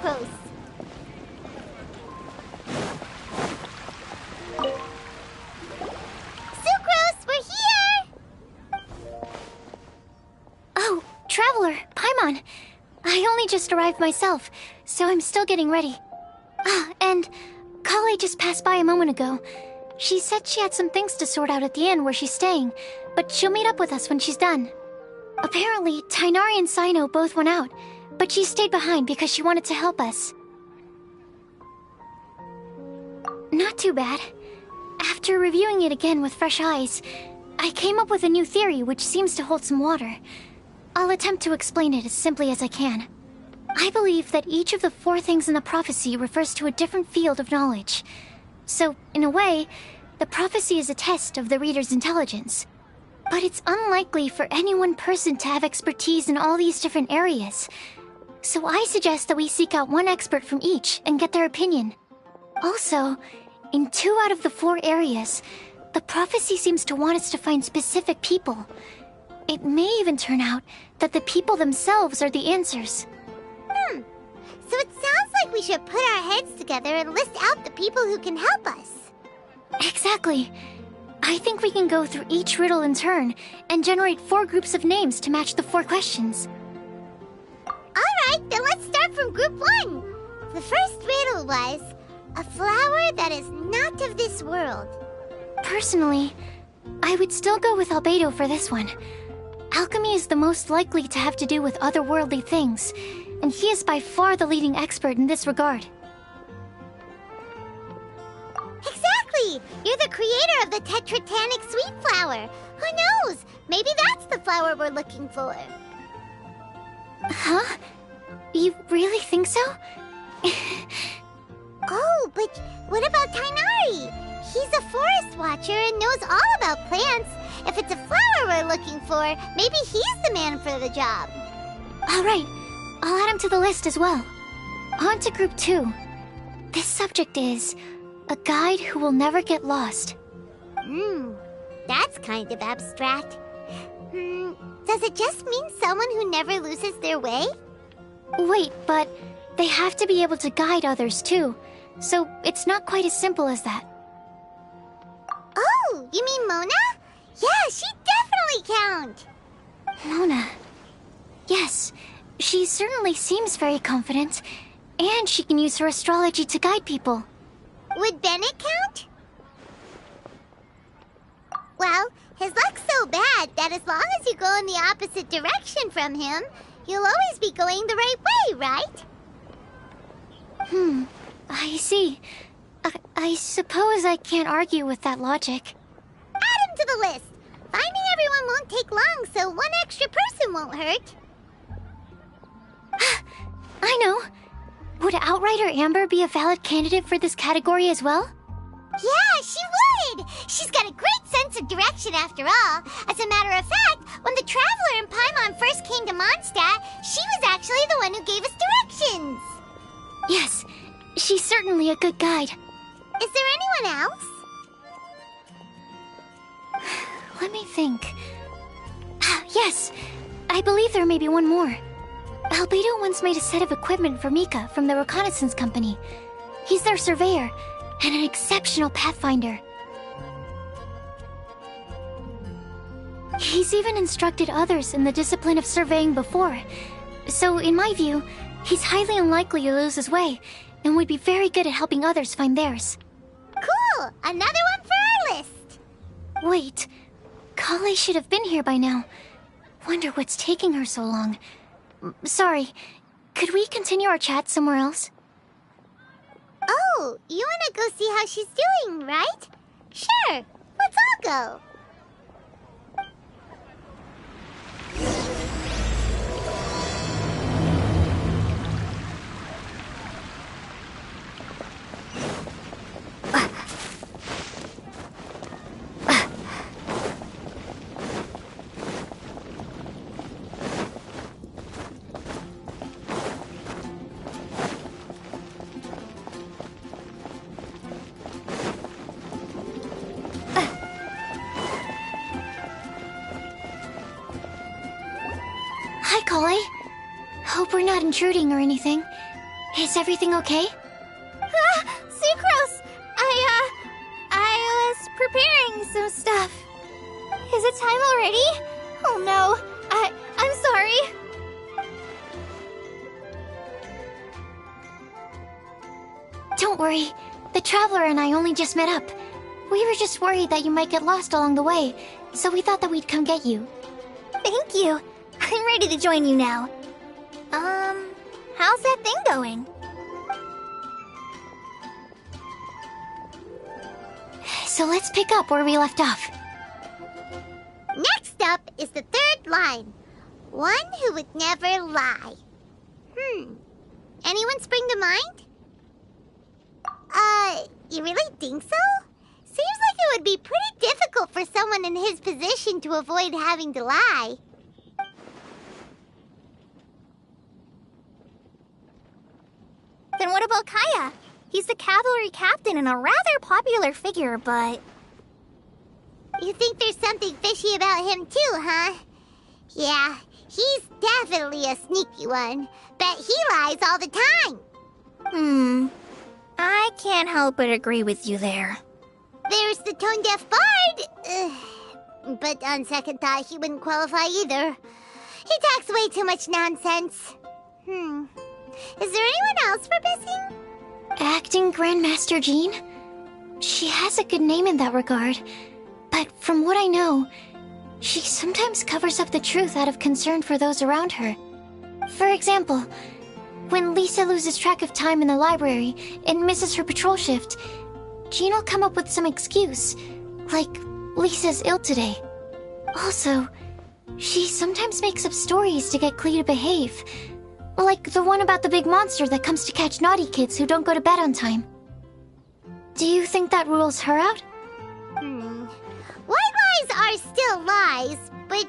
Sucrose. Sucrose, we're here! Oh, Traveler, Paimon. I only just arrived myself, so I'm still getting ready. Ah, and Kale just passed by a moment ago. She said she had some things to sort out at the inn where she's staying, but she'll meet up with us when she's done. Apparently, Tainari and Sino both went out, but she stayed behind because she wanted to help us. Not too bad. After reviewing it again with fresh eyes, I came up with a new theory which seems to hold some water. I'll attempt to explain it as simply as I can. I believe that each of the 4 things in the prophecy refers to a different field of knowledge. So, in a way, the prophecy is a test of the reader's intelligence. But it's unlikely for any one person to have expertise in all these different areas. So I suggest that we seek out one expert from each and get their opinion. Also, in 2 out of the 4 areas, the prophecy seems to want us to find specific people. It may even turn out that the people themselves are the answers. So it sounds like we should put our heads together and list out the people who can help us. Exactly. I think we can go through each riddle in turn and generate 4 groups of names to match the 4 questions. Alright, then let's start from group 1. The first riddle was, a flower that is not of this world. Personally, I would still go with Albedo for this one. Alchemy is the most likely to have to do with otherworldly things, and he is by far the leading expert in this regard. Exactly! You're the creator of the Tetratanic Sweet Flower. Who knows? Maybe that's the flower we're looking for. Huh? You really think so? Oh, but what about Tainari? He's a forest watcher and knows all about plants. If it's a flower we're looking for, maybe he's the man for the job. Alright, I'll add him to the list as well. On to group 2. This subject is a guide who will never get lost. That's kind of abstract. Does it just mean someone who never loses their way? Wait, but they have to be able to guide others too, so it's not quite as simple as that. Oh, you mean Mona? Yeah, she definitely count. Mona. Yes, she certainly seems very confident, and she can use her astrology to guide people. Would Bennett count? Well, his luck's so bad that as long as you go in the opposite direction from him, you'll always be going the right way, right? I see. I suppose I can't argue with that logic. Add him to the list. Finding everyone won't take long, so one extra person won't hurt. I know. Would Outrider Amber be a valid candidate for this category as well? Yeah, she would! She's got a great sense of direction after all. As a matter of fact, when the Traveler and Paimon first came to Mondstadt, she was actually the one who gave us directions. Yes, she's certainly a good guide. Is there anyone else? Let me think. Yes, I believe there may be one more. Albedo once made a set of equipment for Mika from the reconnaissance company. He's their surveyor and an exceptional pathfinder. He's even instructed others in the discipline of surveying before. So, in my view, he's highly unlikely to lose his way and would be very good at helping others find theirs. Cool! Another one for our list! Wait, Kale should have been here by now. Wonder what's taking her so long. Sorry, could we continue our chat somewhere else? Oh, you wanna go see how she's doing, right? Sure, let's all go. Hi, Kale. Hope we're not intruding or anything. Is everything okay? Sucrose! I was preparing some stuff. Is it time already? Oh no, I'm sorry. Don't worry. The Traveler and I only just met up. We were just worried that you might get lost along the way, so we thought that we'd come get you. Thank you. I'm ready to join you now. How's that thing going? So let's pick up where we left off. Next up is the third line. One who would never lie. Anyone spring to mind? You really think so? Seems like it would be pretty difficult for someone in his position to avoid having to lie. Then what about Kaya? He's the cavalry captain and a rather popular figure, but... You think there's something fishy about him too, huh? Yeah, he's definitely a sneaky one. Bet he lies all the time. I can't help but agree with you there. There's the tone-deaf bard. But on second thought, he wouldn't qualify either. He talks way too much nonsense. Is there anyone else we're missing? Acting Grandmaster Jean? She has a good name in that regard. But from what I know, she sometimes covers up the truth out of concern for those around her. For example, when Lisa loses track of time in the library and misses her patrol shift, Jean will come up with some excuse, like Lisa's ill today. Also, she sometimes makes up stories to get Klee to behave, like the one about the big monster that comes to catch naughty kids who don't go to bed on time. Do you think that rules her out? White lies are still lies, but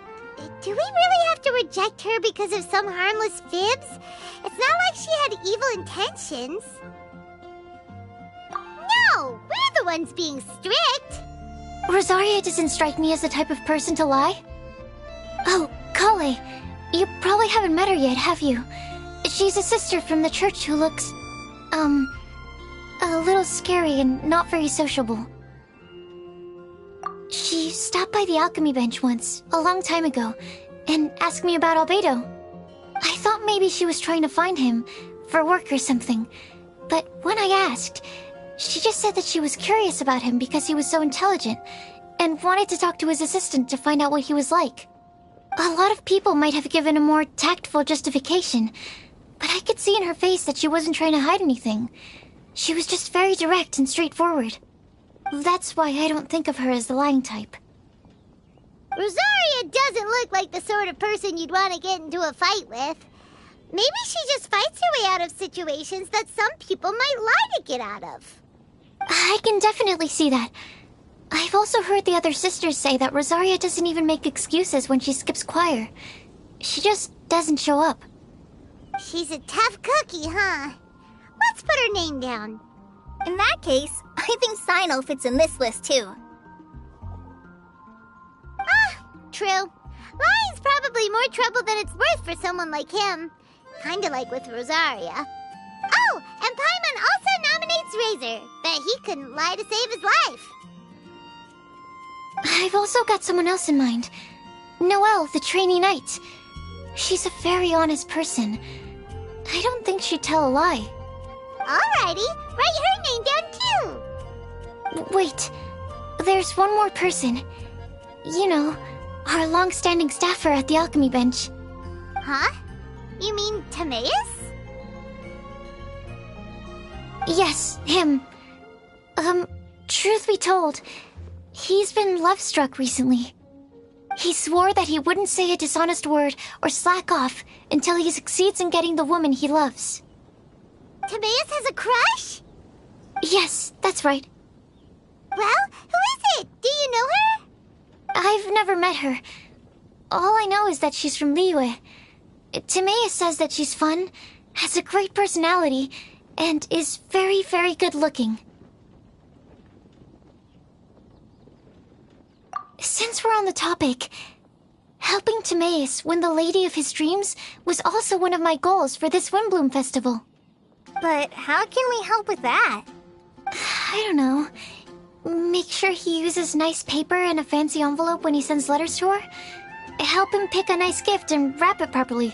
do we really have to reject her because of some harmless fibs? It's not like she had evil intentions. No, we're the ones being strict. Rosaria doesn't strike me as the type of person to lie. Oh, Kale, you probably haven't met her yet, have you? She's a sister from the church who looks, a little scary and not very sociable. She stopped by the alchemy bench once, a long time ago, and asked me about Albedo. I thought maybe she was trying to find him, for work or something. But when I asked, she just said that she was curious about him because he was so intelligent, and wanted to talk to his assistant to find out what he was like. A lot of people might have given a more tactful justification, but I could see in her face that she wasn't trying to hide anything. She was just very direct and straightforward. That's why I don't think of her as the lying type. Rosaria doesn't look like the sort of person you'd want to get into a fight with. Maybe she just fights her way out of situations that some people might lie to get out of. I can definitely see that. I've also heard the other sisters say that Rosaria doesn't even make excuses when she skips choir. She just doesn't show up. She's a tough cookie, huh? Let's put her name down. In that case, I think Sino fits in this list too. True. Lying's probably more trouble than it's worth for someone like him. Kinda like with Rosaria. Oh, and Paimon also nominates Razor. Bet he couldn't lie to save his life. I've also got someone else in mind. Noelle, the trainee knight. She's a very honest person. I don't think she'd tell a lie. Alrighty, write her name down too. Wait, there's one more person. You know, our long-standing staffer at the alchemy bench. Huh? You mean Timaeus? Yes, him. Truth be told, he's been love-struck recently. He swore that he wouldn't say a dishonest word or slack off until he succeeds in getting the woman he loves. Timaeus has a crush? Yes, that's right. Well, who is it? Do you know her? I've never met her. All I know is that she's from Liyue. Timaeus says that she's fun, has a great personality, and is very, very good-looking. Since we're on the topic, helping Timaeus win the lady of his dreams was also one of my goals for this Windblume Festival. But how can we help with that? I don't know. Make sure he uses nice paper and a fancy envelope when he sends letters to her. Help him pick a nice gift and wrap it properly.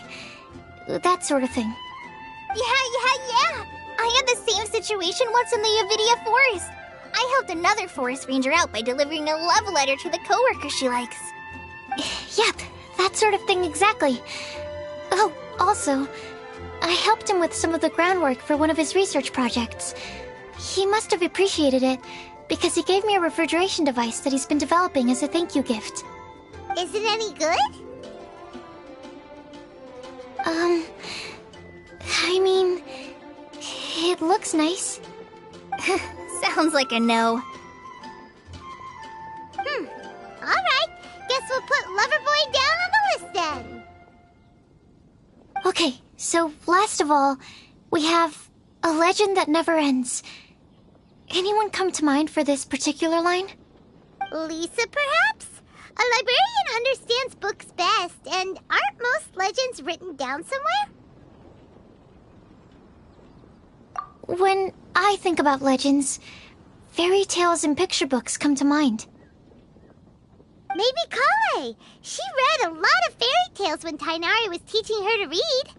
That sort of thing. Yeah. I had the same situation once in the Avidia Forest. I helped another forest ranger out by delivering a love letter to the coworker she likes. Yep, that sort of thing exactly. Oh, also, I helped him with some of the groundwork for one of his research projects. He must have appreciated it, because he gave me a refrigeration device that he's been developing as a thank you gift. Is it any good? I mean, it looks nice. Sounds like a no. Alright, guess we'll put Loverboy down on the list then. Okay, so last of all, we have a legend that never ends. Anyone come to mind for this particular line? Lisa, perhaps? A librarian understands books best, and aren't most legends written down somewhere? When I think about legends, fairy tales and picture books come to mind. Maybe Kale. She read a lot of fairy tales when Tainari was teaching her to read.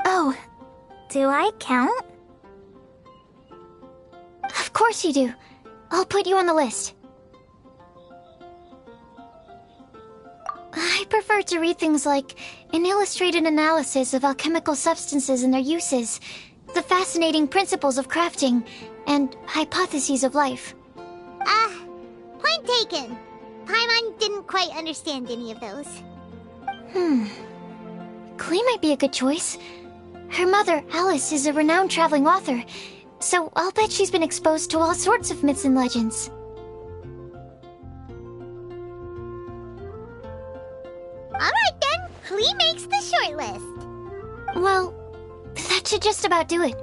Oh, do I count? Of course you do. I'll put you on the list. I prefer to read things like an illustrated analysis of alchemical substances and their uses, the fascinating principles of crafting, and hypotheses of life. Point taken. Paimon didn't quite understand any of those. Klee might be a good choice. Her mother, Alice, is a renowned traveling author, so I'll bet she's been exposed to all sorts of myths and legends. Alright then, Klee makes the short list. Well, that should just about do it.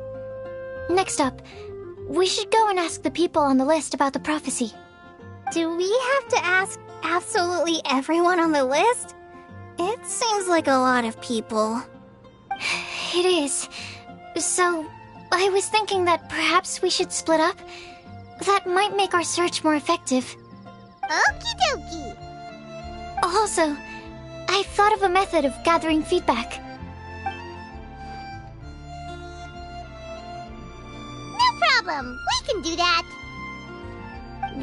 Next up, we should go and ask the people on the list about the prophecy. Do we have to ask absolutely everyone on the list? It seems like a lot of people. It is. So, I was thinking that perhaps we should split up. That might make our search more effective. Okie dokie. Also, I've thought of a method of gathering feedback. No problem. We can do that.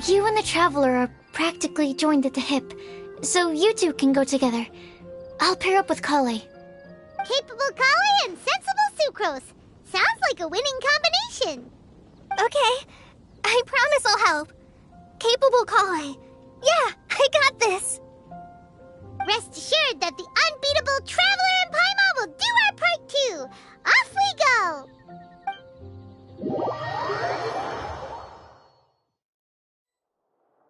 You and the Traveler are practically joined at the hip, so you two can go together. I'll pair up with Kale. Capable Kale and sensible Sucrose. Sounds like a winning combination. Okay, I promise I'll help. Capable Kale. Yeah, I got this. Rest assured that the unbeatable Traveler and Paimon will do our part too. Off we go.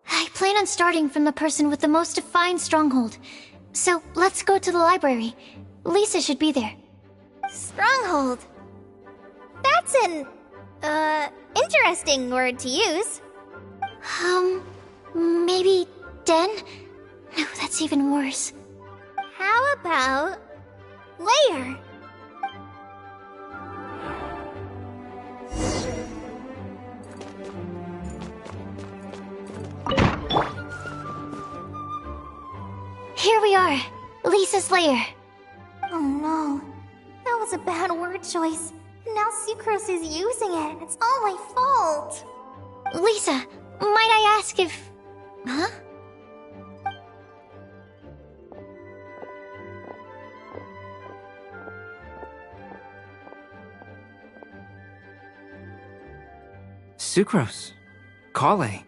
I plan on starting from the person with the most defined stronghold. So let's go to the library. Lisa should be there. Stronghold. That's an, interesting word to use. Maybe den? No, that's even worse. How about layer? Here we are, Lisa's lair. Oh no, that was a bad word choice. Now Sucrose is using it. It's all my fault. Lisa, might I ask if... Huh? Sucrose. Kale.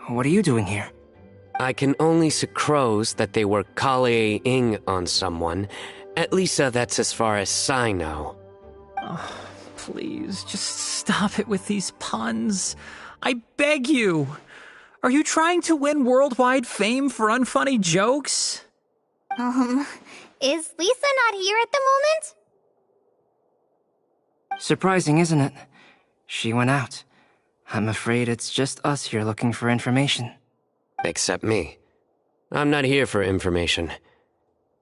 What are you doing here? I can only sucrose that they were Kale-ing on someone. At least that's as far as I know. Oh, please, just stop it with these puns. I beg you. Are you trying to win worldwide fame for unfunny jokes? Is Lisa not here at the moment? Surprising, isn't it? She went out. I'm afraid it's just us here looking for information. Except me. I'm not here for information.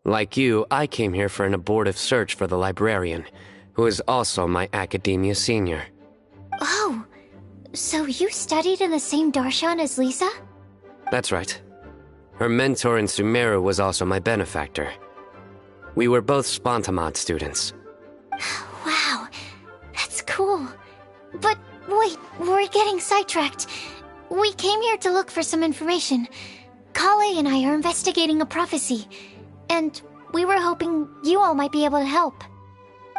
Like you, I came here for an abortive search for the librarian. who is also my academia senior. Oh, so you studied in the same darshan as Lisa? That's right. Her mentor in Sumeru was also my benefactor. We were both Spontamod students. Wow, that's cool. But wait, we're getting sidetracked. We came here to look for some information. Kale and I are investigating a prophecy, and we were hoping you all might be able to help.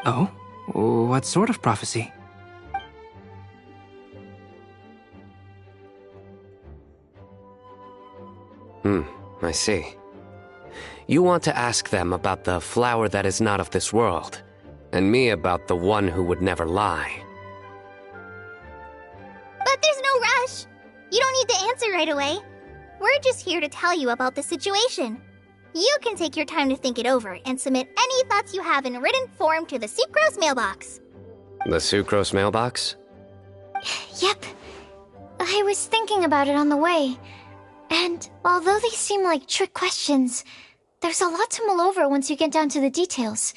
Oh? What sort of prophecy? I see. You want to ask them about the flower that is not of this world, and me about the one who would never lie. But there's no rush. You don't need to answer right away. We're just here to tell you about the situation. You can take your time to think it over and submit any thoughts you have in written form to the Sucrose mailbox. The Sucrose mailbox? Yep. I was thinking about it on the way. And although they seem like trick questions, there's a lot to mull over once you get down to the details.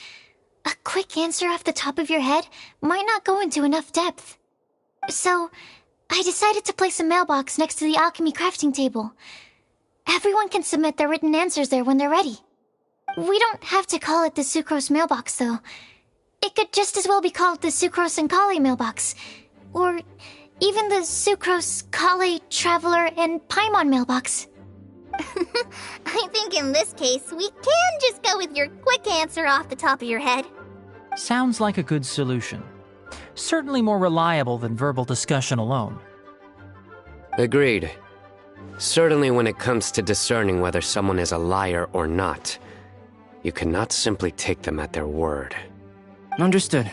A quick answer off the top of your head might not go into enough depth. So, I decided to place a mailbox next to the alchemy crafting table. Everyone can submit their written answers there when they're ready. We don't have to call it the Sucrose mailbox, though. It could just as well be called the Sucrose and Kale mailbox. Or even the Sucrose, Kale, Traveler, and Paimon mailbox. I think in this case, we can just go with your quick answer off the top of your head. Sounds like a good solution. Certainly more reliable than verbal discussion alone. Agreed. Certainly when it comes to discerning whether someone is a liar or not, you cannot simply take them at their word. Understood.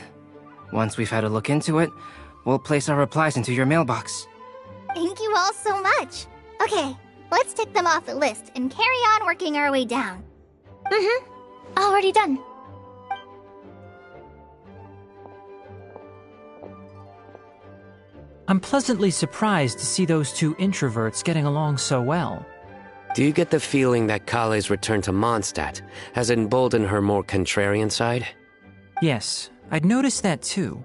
Once we've had a look into it, we'll place our replies into your mailbox. Thank you all so much. Okay, let's tick them off the list and carry on working our way down. Already done. I'm pleasantly surprised to see those two introverts getting along so well. Do you get the feeling that Kale's return to Mondstadt has emboldened her more contrarian side? Yes, I'd noticed that too.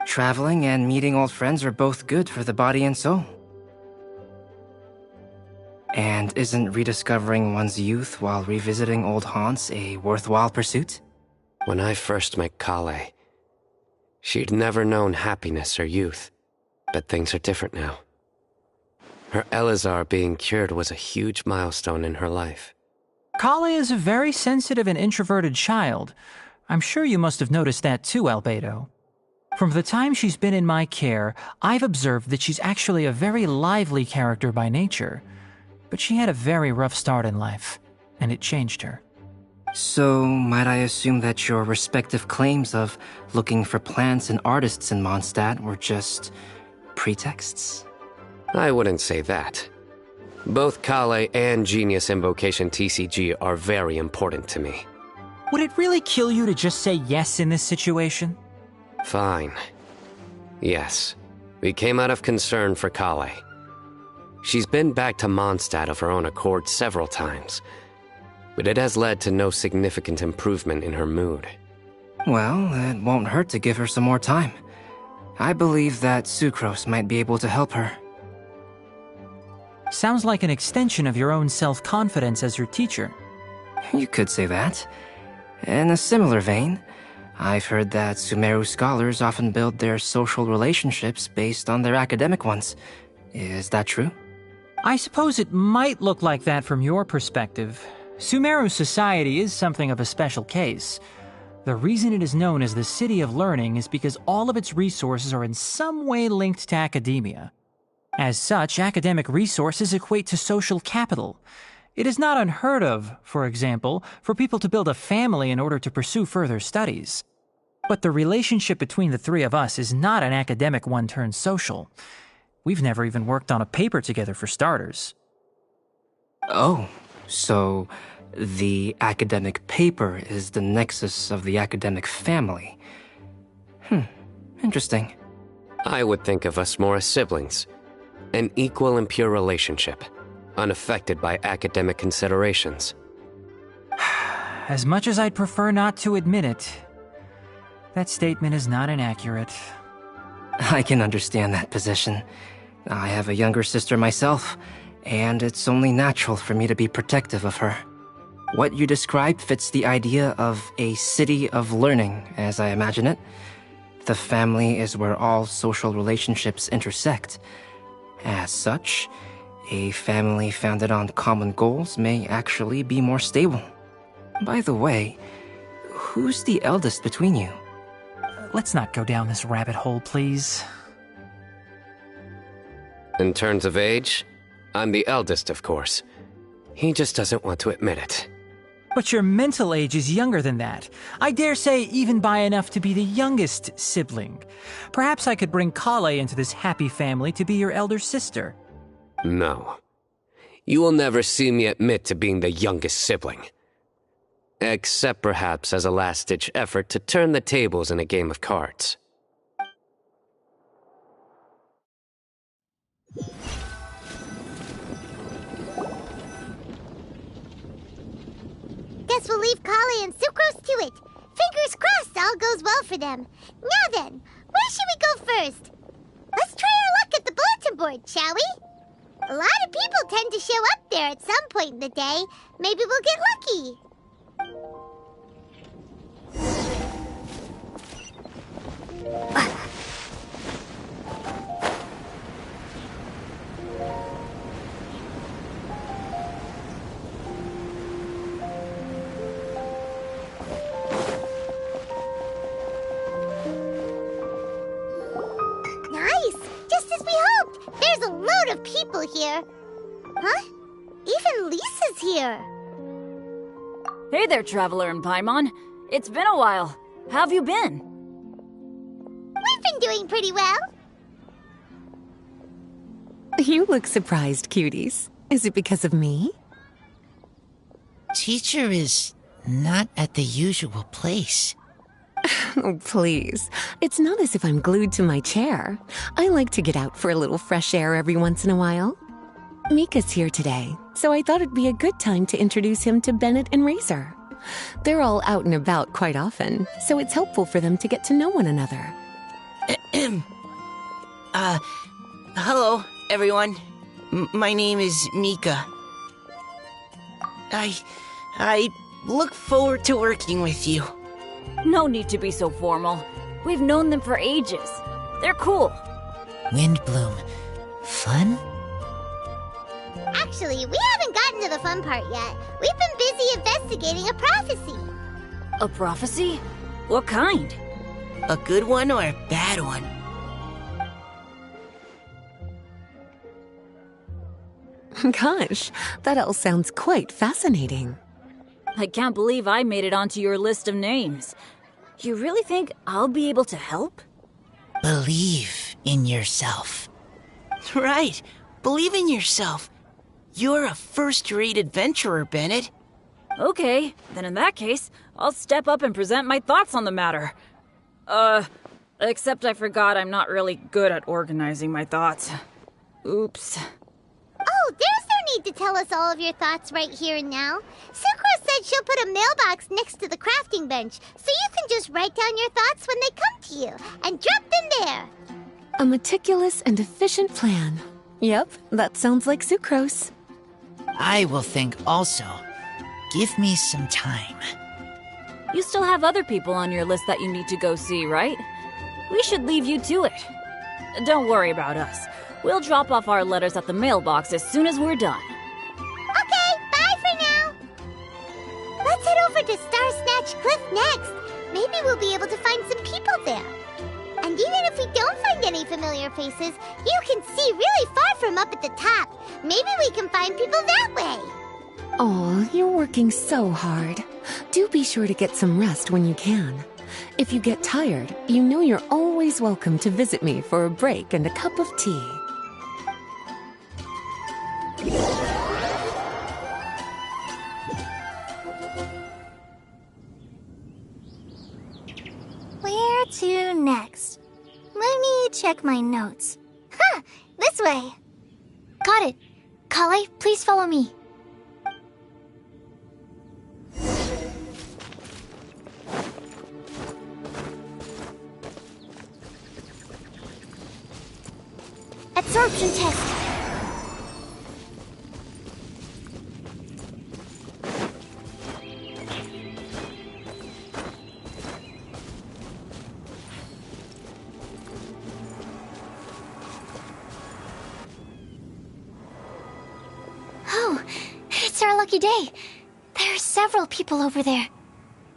Traveling and meeting old friends are both good for the body and soul. And isn't rediscovering one's youth while revisiting old haunts a worthwhile pursuit? When I first met Kale, she'd never known happiness or youth. But things are different now. Her Elazar being cured was a huge milestone in her life. Kale is a very sensitive and introverted child. I'm sure you must have noticed that too, Albedo. From the time she's been in my care, I've observed that she's actually a very lively character by nature. But she had a very rough start in life, and it changed her. So, might I assume that your respective claims of looking for plants and artists in Mondstadt were just pretexts? I wouldn't say that. Both Kale and Genius Invocation TCG are very important to me. Would it really kill you to just say yes in this situation? Fine. Yes. We came out of concern for Kale. She's been back to Mondstadt of her own accord several times, but it has led to no significant improvement in her mood. Well, it won't hurt to give her some more time. I believe that Sucrose might be able to help her. Sounds like an extension of your own self-confidence as your teacher. You could say that. In a similar vein, I've heard that Sumeru scholars often build their social relationships based on their academic ones. Is that true? I suppose it might look like that from your perspective. Sumeru society is something of a special case. The reason it is known as the City of Learning is because all of its resources are in some way linked to academia. As such, academic resources equate to social capital. It is not unheard of, for example, for people to build a family in order to pursue further studies. But the relationship between the three of us is not an academic one turned social. We've never even worked on a paper together for starters. Oh, so the academic paper is the nexus of the academic family. Interesting. I would think of us more as siblings. An equal and pure relationship, unaffected by academic considerations. As much as I'd prefer not to admit it, That statement is not inaccurate. I can understand that position. I have a younger sister myself, and it's only natural for me to be protective of her. What you describe fits the idea of a city of learning, as I imagine it. The family is where all social relationships intersect. As such, a family founded on common goals may actually be more stable. By the way, who's the eldest between you? Let's not go down this rabbit hole, please. In terms of age, I'm the eldest, of course. He just doesn't want to admit it. But your mental age is younger than that. I dare say even by enough to be the youngest sibling. Perhaps I could bring Kale into this happy family to be your elder sister. No. You will never see me admit to being the youngest sibling. Except perhaps as a last-ditch effort to turn the tables in a game of cards. Guess we'll leave Kale and Sucrose to it. Fingers crossed all goes well for them. Now then, where should we go first? Let's try our luck at the bulletin board, shall we? A lot of people tend to show up there at some point in the day. Maybe we'll get lucky. Nice! Just as we hoped! There's a load of people here. Huh? Even Lisa's here. Hey there, Traveler and Paimon. It's been a while. How have you been? We've been doing pretty well. You look surprised, cuties. Is it because of me? Teacher is not at the usual place. Oh, please. It's not as if I'm glued to my chair. I like to get out for a little fresh air every once in a while. Mika's here today, so I thought it'd be a good time to introduce him to Bennett and Razor. They're all out and about quite often, so it's helpful for them to get to know one another. Hello, everyone. My name is Mika. I look forward to working with you. No need to be so formal. We've known them for ages. They're cool. Windbloom. Fun? Actually, we haven't gotten to the fun part yet. We've been busy investigating a prophecy. A prophecy? What kind? A good one or a bad one? Gosh, that all sounds quite fascinating. I can't believe I made it onto your list of names. You really think I'll be able to help? Believe in yourself. Right. Believe in yourself. You're a first-rate adventurer, Bennett. Okay, then in that case, I'll step up and present my thoughts on the matter. Except I forgot I'm not really good at organizing my thoughts. Oops. Oh, there's no need to tell us all of your thoughts right here and now. Sucrose said she'll put a mailbox next to the crafting bench, so you can just write down your thoughts when they come to you, and drop them there. A meticulous and efficient plan. Yep, that sounds like Sucrose. I will think also. Give me some time. You still have other people on your list that you need to go see, right? We should leave you to it. Don't worry about us. We'll drop off our letters at the mailbox as soon as we're done. Okay, bye for now. Let's head over to Star Snatch Cliff next. Maybe we'll be able to find some people there. And even if we don't find any familiar faces, you can see really far from up at the top. Maybe we can find people that way. Aw, you're working so hard. Do be sure to get some rest when you can. If you get tired, you know you're always welcome to visit me for a break and a cup of tea. Where to next? Let me check my notes. Huh, this way. Got it. Kale, please follow me. absorption test. Oh, it's our lucky day. There are several people over there.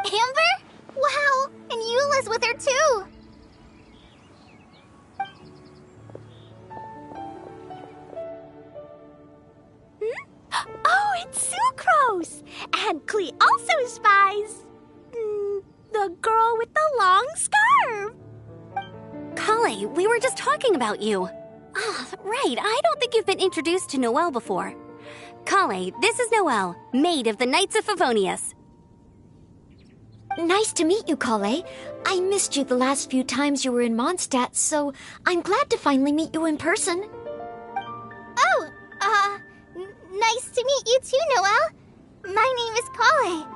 Amber? Wow, and Eula's with her too. Oh, it's Sucrose! And Klee also spies the girl with the long scarf. Kale, we were just talking about you. Ah, right, I don't think you've been introduced to Noelle before. Kale, this is Noelle, maid of the Knights of Favonius. Nice to meet you, Kale. I missed you the last few times you were in Mondstadt, so I'm glad to finally meet you in person. Oh, nice to meet you too, Noelle. My name is Kale.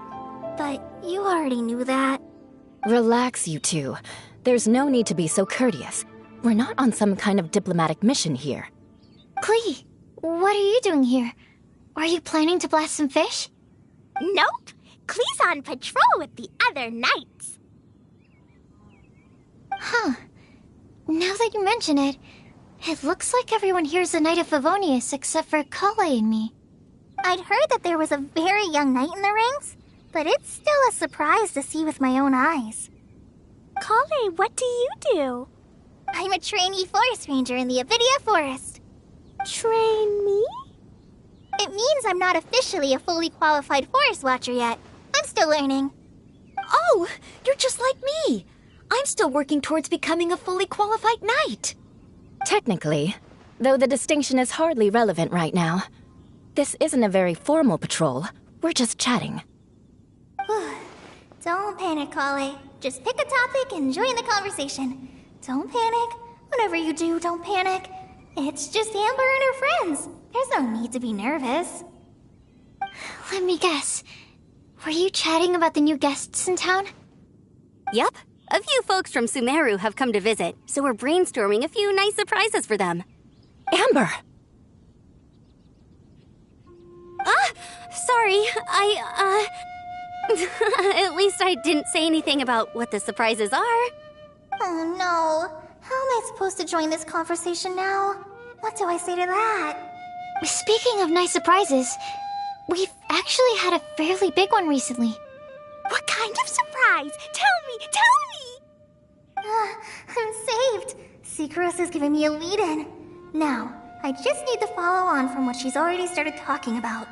But you already knew that. Relax, you two. There's no need to be so courteous. We're not on some kind of diplomatic mission here. Klee, what are you doing here? Are you planning to blast some fish? Nope. Klee's on patrol with the other knights. Huh. Now that you mention it, it looks like everyone here is a Knight of Favonius except for Kale and me. I'd heard that there was a very young knight in the ranks, but it's still a surprise to see with my own eyes. Kale, what do you do? I'm a trainee forest ranger in the Avidia Forest. Trainee? It means I'm not officially a fully qualified forest watcher yet. I'm still learning. Oh, you're just like me. I'm still working towards becoming a fully qualified knight. Technically, though the distinction is hardly relevant right now. This isn't a very formal patrol. We're just chatting. Don't panic, Kale. Just pick a topic and join the conversation. Don't panic. Whatever you do, don't panic. It's just Amber and her friends. There's no need to be nervous. Let me guess. Were you chatting about the new guests in town? Yup. A few folks from Sumeru have come to visit, so we're brainstorming a few nice surprises for them. Amber! Sorry, At least I didn't say anything about what the surprises are. Oh no. How am I supposed to join this conversation now? What do I say to that? Speaking of nice surprises, we've actually had a fairly big one recently. What kind of surprise? Tell me! I'm saved. Sucrose is giving me a lead-in. Now, I just need to follow on from what she's already started talking about.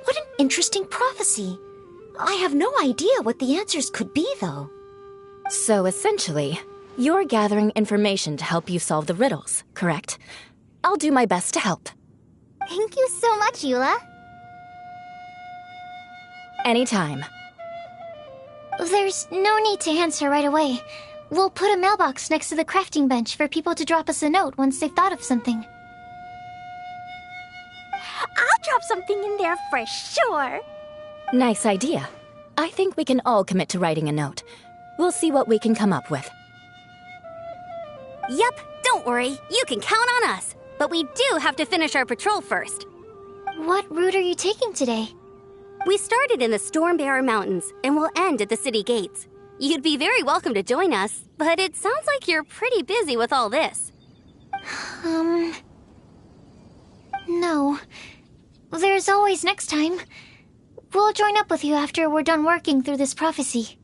What an interesting prophecy. I have no idea what the answers could be, though. So essentially, you're gathering information to help you solve the riddles, correct? I'll do my best to help. Thank you so much, Eula. Anytime. There's no need to answer right away. We'll put a mailbox next to the crafting bench for people to drop us a note once they've thought of something. I'll drop something in there for sure. Nice idea. I think we can all commit to writing a note. We'll see what we can come up with. Yup, don't worry. You can count on us. But we do have to finish our patrol first. What route are you taking today? We started in the Stormbearer Mountains and will end at the city gates. You'd be very welcome to join us, but it sounds like you're pretty busy with all this. No. There's always next time. We'll join up with you after we're done working through this prophecy.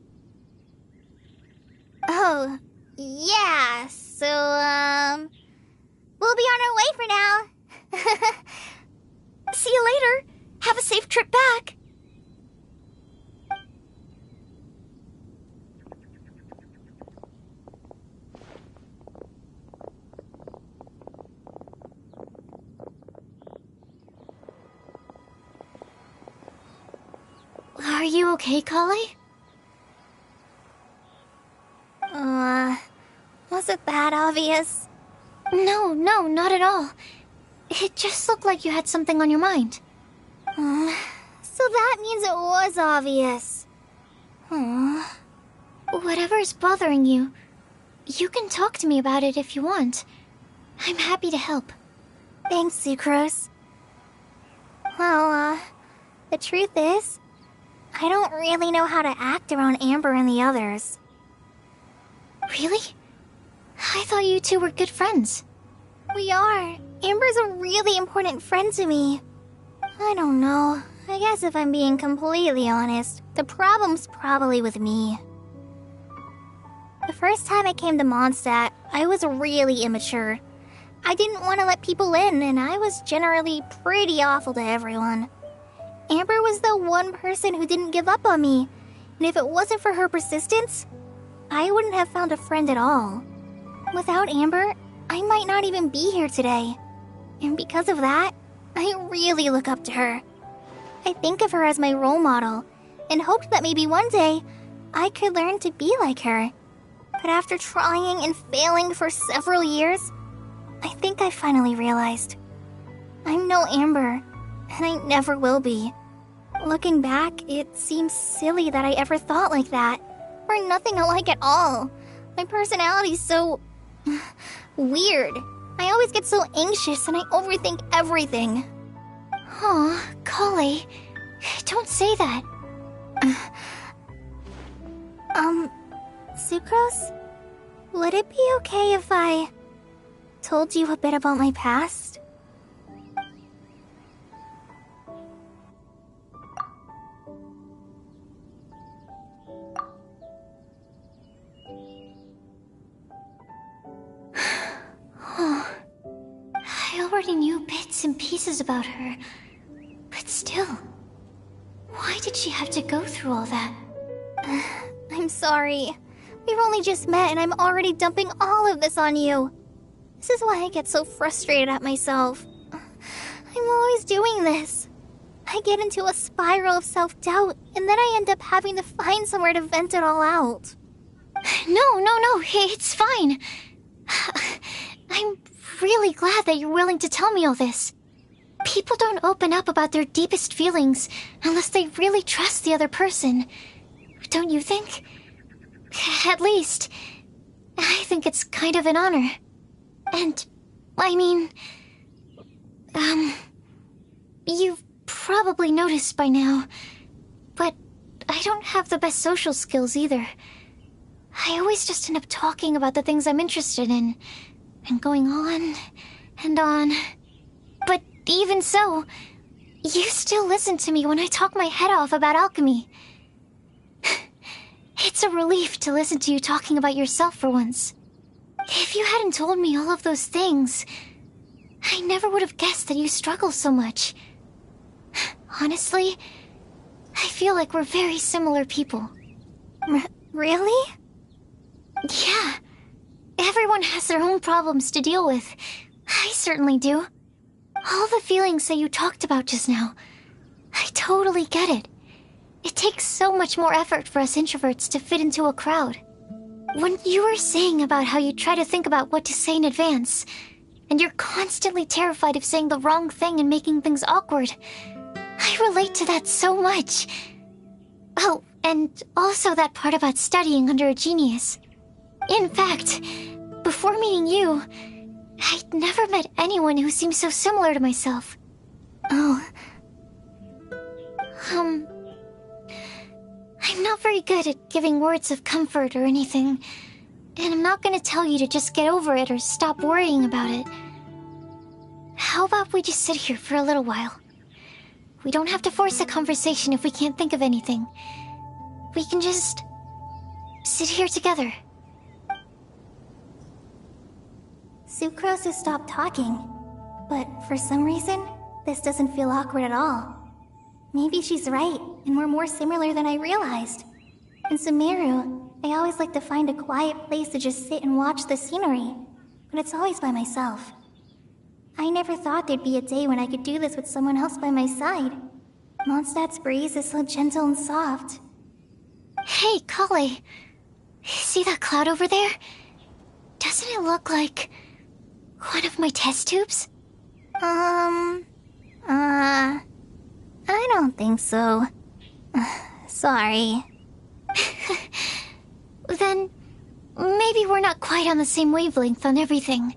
Oh, yeah, so, we'll be on our way for now. See you later. Have a safe trip back. Are you okay, Kale? Was it that obvious? No, not at all. It just looked like you had something on your mind. So that means it was obvious. Whatever's bothering you, You can talk to me about it if you want. I'm happy to help. Thanks, Sucrose. Well, the truth is, I don't really know how to act around Amber and the others. Really? I thought you two were good friends. We are. Amber's a really important friend to me. I don't know. I guess if I'm being completely honest, the problem's probably with me. The first time I came to Mondstadt, I was really immature. I didn't want to let people in, and I was generally pretty awful to everyone. Amber was the one person who didn't give up on me, and if it wasn't for her persistence, I wouldn't have found a friend at all. Without Amber, I might not even be here today. And because of that, I really look up to her. I think of her as my role model, and hoped that maybe one day, I could learn to be like her. But after trying and failing for several years, I think I finally realized. I'm no Amber, and I never will be. Looking back, it seems silly that I ever thought like that. We're nothing alike at all. My personality's so... weird. I always get so anxious and I overthink everything. Aw, Kale, don't say that. Sucrose? Would it be okay if I told you a bit about my past? I already knew bits and pieces about her, but still, why did she have to go through all that? I'm sorry. We've only just met and I'm already dumping all of this on you. This is why I get so frustrated at myself. I'm always doing this. I get into a spiral of self-doubt, and then I end up having to find somewhere to vent it all out. No, it's fine. I'm really glad that you're willing to tell me all this. People don't open up about their deepest feelings unless they really trust the other person. Don't you think? At least, I think it's kind of an honor. And, I mean... You've probably noticed by now, but I don't have the best social skills either. I always just end up talking about the things I'm interested in, and going on and on. But even so, you still listen to me when I talk my head off about alchemy. It's a relief to listen to you talking about yourself for once. If you hadn't told me all of those things, I never would have guessed that you struggle so much. Honestly, I feel like we're very similar people. Really? Yeah. Everyone has their own problems to deal with. I certainly do. All the feelings that you talked about just now, I totally get it. It takes so much more effort for us introverts to fit into a crowd. When you were saying about how you try to think about what to say in advance, and you're constantly terrified of saying the wrong thing and making things awkward, I relate to that so much. Oh, and also that part about studying under a genius. In fact, before meeting you, I'd never met anyone who seemed so similar to myself. Oh. I'm not very good at giving words of comfort or anything, and I'm not gonna tell you to just get over it or stop worrying about it. How about we just sit here for a little while? We don't have to force a conversation if we can't think of anything. We can just sit here together. Sucrose has stopped talking, but for some reason, this doesn't feel awkward at all. Maybe she's right, and we're more similar than I realized. In Sumeru, I always like to find a quiet place to just sit and watch the scenery, but it's always by myself. I never thought there'd be a day when I could do this with someone else by my side. Mondstadt's breeze is so gentle and soft. Hey, Kale. See that cloud over there? Doesn't it look like one of my test tubes? I don't think so. Sorry. Then maybe we're not quite on the same wavelength on everything.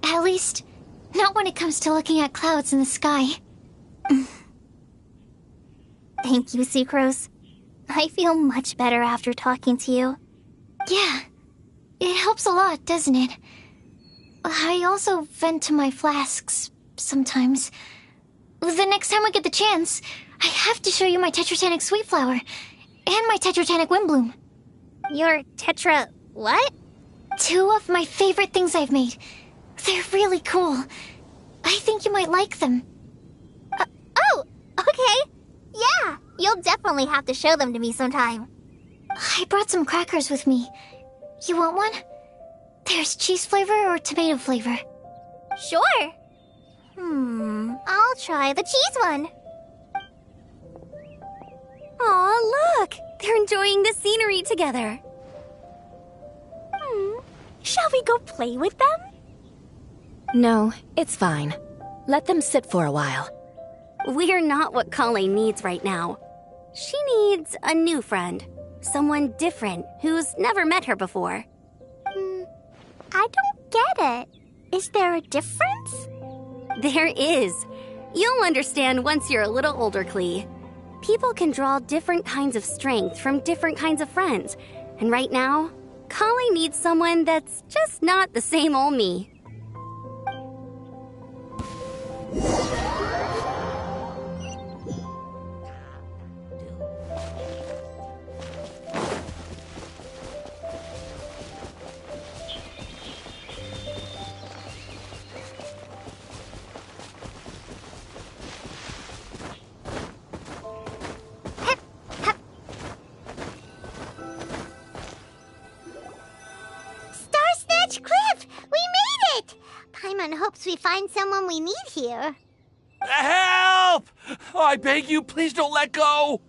At least, not when it comes to looking at clouds in the sky. Thank you, Sucrose. I feel much better after talking to you. Yeah, it helps a lot, doesn't it? I also vent to my flasks sometimes. The next time we get the chance, I have to show you my Tetratanic Sweet Flower and my Tetratanic Windbloom. Your Tetra... what? 2 of my favorite things I've made. They're really cool. I think you might like them. Oh, okay. Yeah, you'll definitely have to show them to me sometime. I brought some crackers with me. You want one? There's cheese flavor or tomato flavor. Sure. I'll try the cheese one. Aw, look! They're enjoying the scenery together. Shall we go play with them? No, it's fine. Let them sit for a while. We're not what Kale needs right now. She needs a new friend. Someone different who's never met her before. I don't get it. Is there a difference? There is. You'll understand once you're a little older, Klee. People can draw different kinds of strength from different kinds of friends. And right now, Kale needs someone that's just not the same old me. Hopes we find someone we need here. Help! I beg you, please don't let go!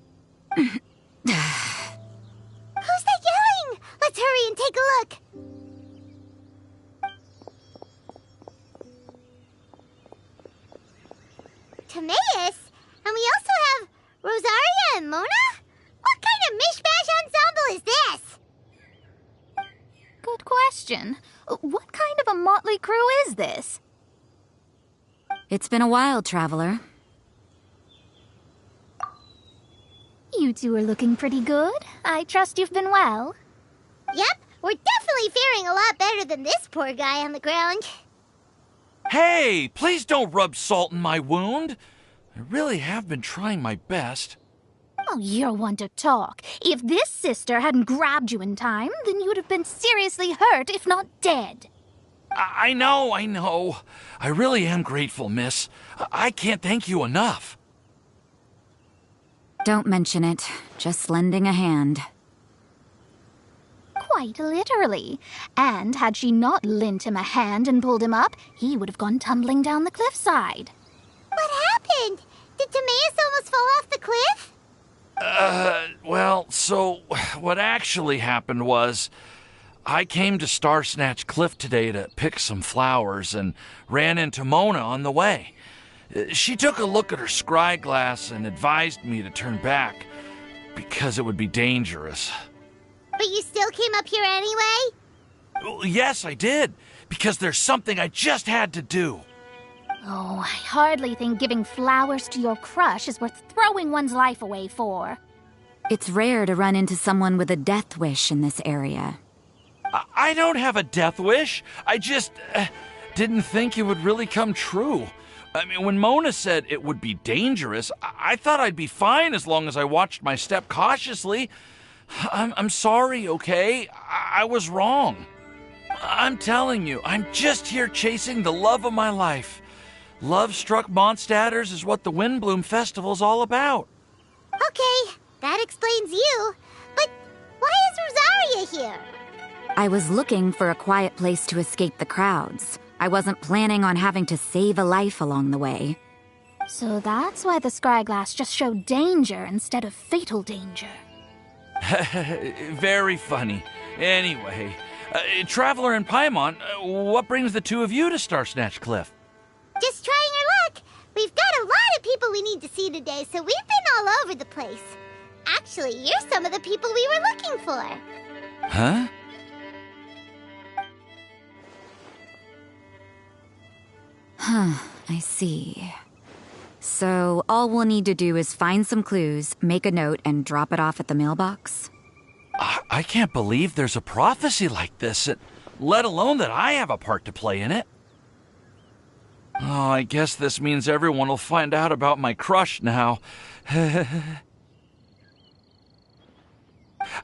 Who's that yelling? Let's hurry and take a look. Timaeus? And we also have Rosaria and Mona? What kind of mishmash ensemble is this? Good question. What kind of a motley crew is this? It's been a while, Traveler. You two are looking pretty good. I trust you've been well. Yep, we're definitely faring a lot better than this poor guy on the ground. Hey, please don't rub salt in my wound. I really have been trying my best. Oh, you're one to talk. If this sister hadn't grabbed you in time, then you'd have been seriously hurt, if not dead. I know. I really am grateful, miss. I can't thank you enough. Don't mention it. Just lending a hand. Quite literally. And had she not lent him a hand and pulled him up, he would have gone tumbling down the cliffside. What happened? Did Timaeus almost fall off the cliff? Well, so what actually happened was I came to Star Snatch Cliff today to pick some flowers and ran into Mona on the way. She took a look at her scry glass and advised me to turn back because it would be dangerous. But you still came up here anyway? Yes, I did, because there's something I just had to do. Oh, I hardly think giving flowers to your crush is worth throwing one's life away for. It's rare to run into someone with a death wish in this area. I don't have a death wish. I just didn't think it would really come true. I mean, when Mona said it would be dangerous, I thought I'd be fine as long as I watched my step cautiously. I'm sorry, okay? I was wrong. I'm telling you, I'm just here chasing the love of my life. Love-struck Mondstadters is what the Windblume Festival's all about. Okay, that explains you. But why is Rosaria here? I was looking for a quiet place to escape the crowds. I wasn't planning on having to save a life along the way. So that's why the scryglass just showed danger instead of fatal danger. Very funny. Anyway, Traveler and Paimon, what brings the two of you to Star Snatch Cliff? Just trying our luck. We've got a lot of people we need to see today, so we've been all over the place. Actually, you're some of the people we were looking for. Huh? I see. So all we'll need to do is find some clues, make a note, and drop it off at the mailbox? I can't believe there's a prophecy like this, let alone that I have a part to play in it. Oh, I guess this means everyone will find out about my crush now.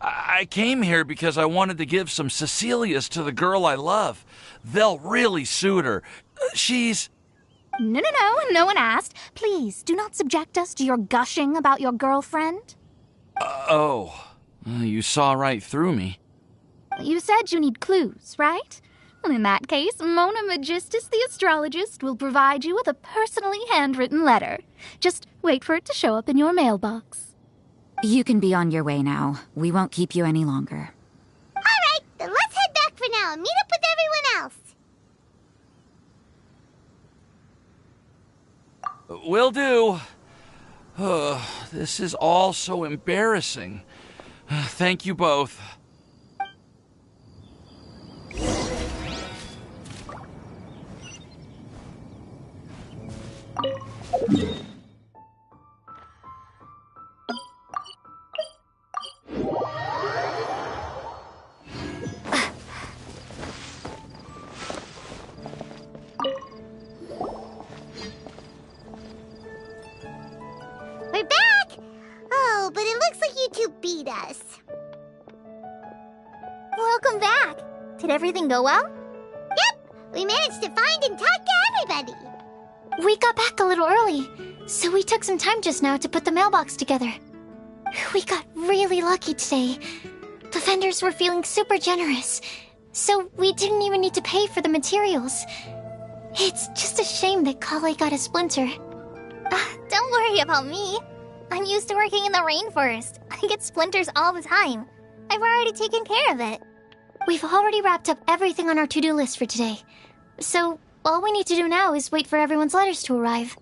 I came here because I wanted to give some Cecilias to the girl I love. They'll really suit her. She's... No, no one asked. Please, do not subject us to your gushing about your girlfriend. You saw right through me. You said you need clues, right? Well, in that case, Mona Magistus the astrologist will provide you with a personally handwritten letter. Just wait for it to show up in your mailbox. You can be on your way now. We won't keep you any longer. All right, then let's head back for now and meet up with everyone else. Will do. This is all so embarrassing. Thank you both. We're back! Oh, but it looks like you two beat us. Welcome back. Did everything go well? Yep, we managed to find and talk to everybody. We got back a little early, so we took some time just now to put the mailbox together. We got really lucky today. The vendors were feeling super generous, so we didn't even need to pay for the materials. It's just a shame that Kale got a splinter. Don't worry about me. I'm used to working in the rainforest. I get splinters all the time. I've already taken care of it. We've already wrapped up everything on our to-do list for today. So, all we need to do now is wait for everyone's letters to arrive.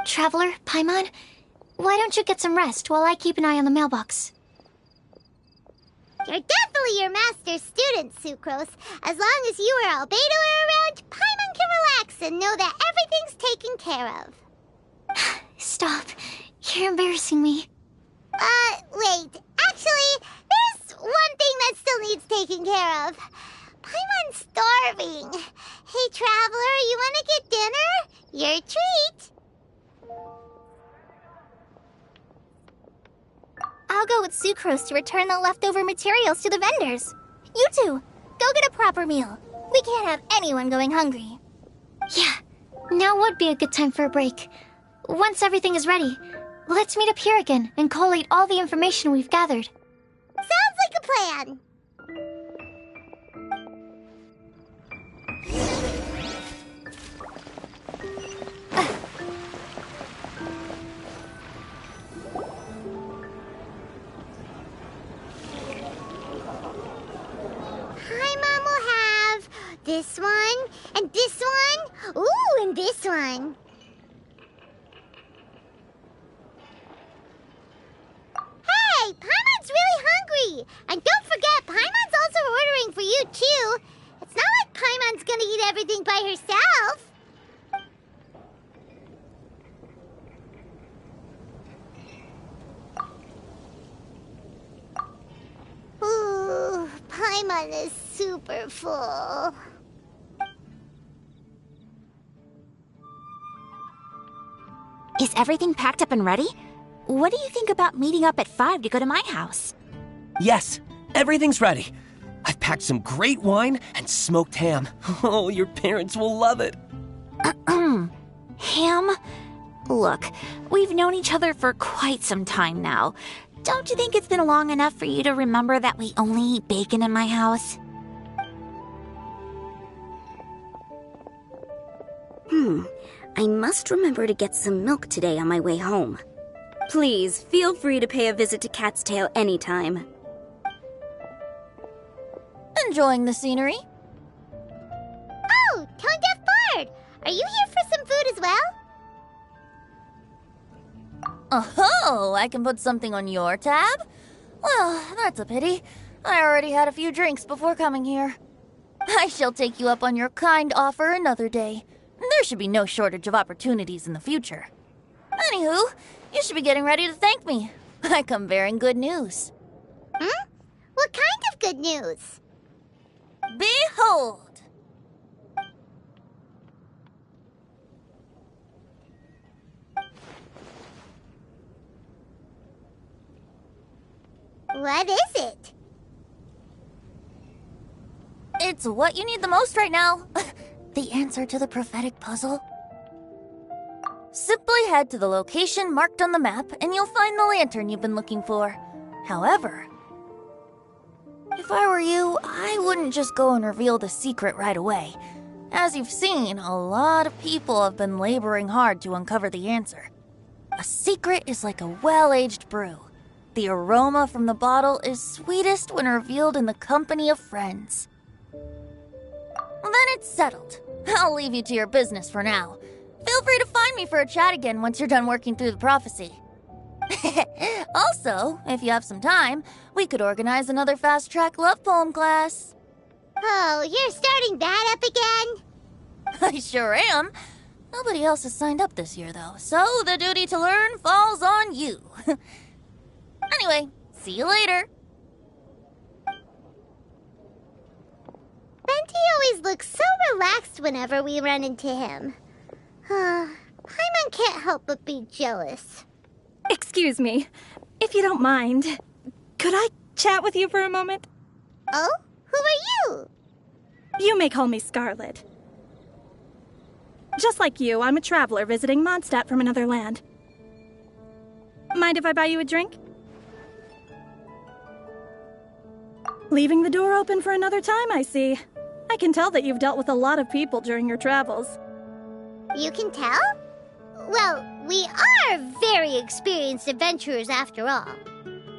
Traveler, Paimon, why don't you get some rest while I keep an eye on the mailbox? You're definitely your master's student, Sucrose. As long as you or Albedo are around, Paimon can relax and know that everything's taken care of. Stop. You're embarrassing me. Wait. Actually, there's one thing that still needs taking care of. Paimon's starving. Hey, Traveler, you want to get dinner? Your treat. I'll go with Sucrose to return the leftover materials to the vendors. You two, go get a proper meal. We can't have anyone going hungry. Yeah, now would be a good time for a break. Once everything is ready, let's meet up here again and collate all the information we've gathered. Sounds like a plan. Paimon will have this one, and this one, ooh, and this one. Hey, Paimon's really hungry! And don't forget, Paimon's also ordering for you, too. It's not like Paimon's gonna eat everything by herself. Ooh, Paimon is super full. Is everything packed up and ready? What do you think about meeting up at 5 to go to my house? Yes, everything's ready. I've packed some great wine and smoked ham. Oh, your parents will love it. Ham? Look, we've known each other for quite some time now. Don't you think it's been long enough for you to remember that we only eat bacon in my house? I must remember to get some milk today on my way home. Please, feel free to pay a visit to Cat's Tail anytime. Enjoying the scenery? Oh, Tone Deaf Bard! Are you here for some food as well? Oh, I can put something on your tab? Well, that's a pity. I already had a few drinks before coming here. I shall take you up on your kind offer another day. there should be no shortage of opportunities in the future. Anywho, you should be getting ready to thank me. I come bearing good news. Hmm? What kind of good news? Behold! What is it? It's what you need the most right now. The answer to the prophetic puzzle. Simply head to the location marked on the map and you'll find the lantern you've been looking for. However, if I were you, I wouldn't just go and reveal the secret right away. As you've seen, a lot of people have been laboring hard to uncover the answer. A secret is like a well-aged brew. The aroma from the bottle is sweetest when revealed in the company of friends. Well, then it's settled. I'll leave you to your business for now. Feel free to find me for a chat again once you're done working through the prophecy. Also, if you have some time, we could organize another fast-track love poem class. Oh, you're starting that up again? I sure am. Nobody else has signed up this year, though, so the duty to learn falls on you. Anyway, see you later. Benti always looks so relaxed whenever we run into him. Paimon can't help but be jealous. Excuse me, if you don't mind, could I chat with you for a moment? Oh? Who are you? You may call me Scarlet. Just like you, I'm a traveler visiting Mondstadt from another land. Mind if I buy you a drink? Leaving the door open for another time, I see. I can tell that you've dealt with a lot of people during your travels. You can tell? Well, we are very experienced adventurers after all.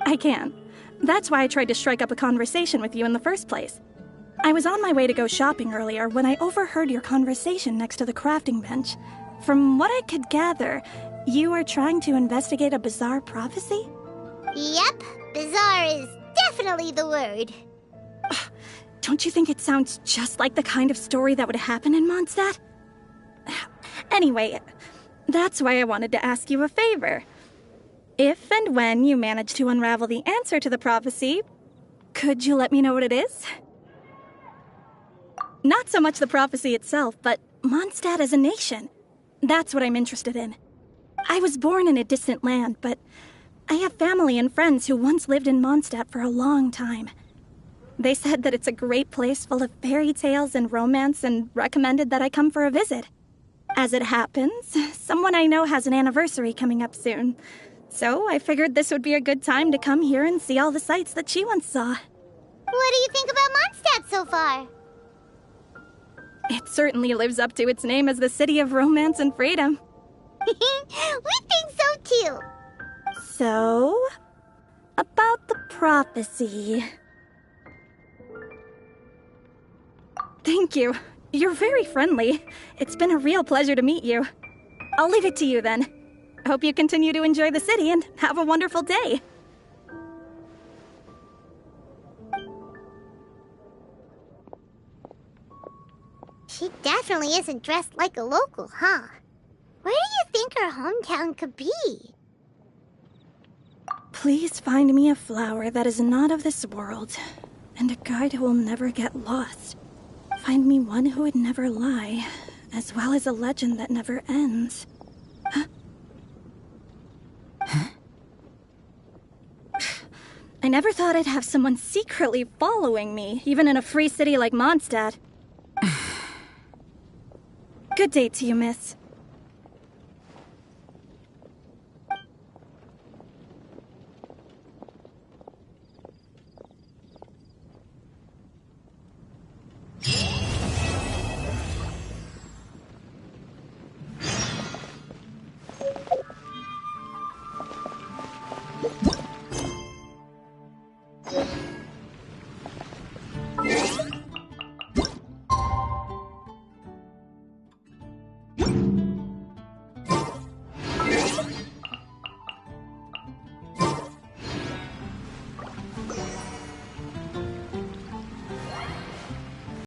I can. That's why I tried to strike up a conversation with you in the first place. I was on my way to go shopping earlier when I overheard your conversation next to the crafting bench. From what I could gather, you are trying to investigate a bizarre prophecy? Yep, bizarre is definitely the word. Don't you think it sounds just like the kind of story that would happen in Mondstadt? Anyway, that's why I wanted to ask you a favor. If and when you manage to unravel the answer to the prophecy, could you let me know what it is? Not so much the prophecy itself, but Mondstadt as a nation. That's what I'm interested in. I was born in a distant land, but I have family and friends who once lived in Mondstadt for a long time. They said that it's a great place full of fairy tales and romance and recommended that I come for a visit. As it happens, someone I know has an anniversary coming up soon. So I figured this would be a good time to come here and see all the sights that she once saw. What do you think about Mondstadt so far? It certainly lives up to its name as the city of romance and freedom. We think so too. So, about the prophecy. Thank you. You're very friendly. It's been a real pleasure to meet you. I'll leave it to you then. Hope you continue to enjoy the city and have a wonderful day. She definitely isn't dressed like a local, huh? Where do you think her hometown could be? Please find me a flower that is not of this world, and a guide who will never get lost. Find me one who would never lie, as well as a legend that never ends. Huh? I never thought I'd have someone secretly following me, even in a free city like Mondstadt. Good day to you, miss.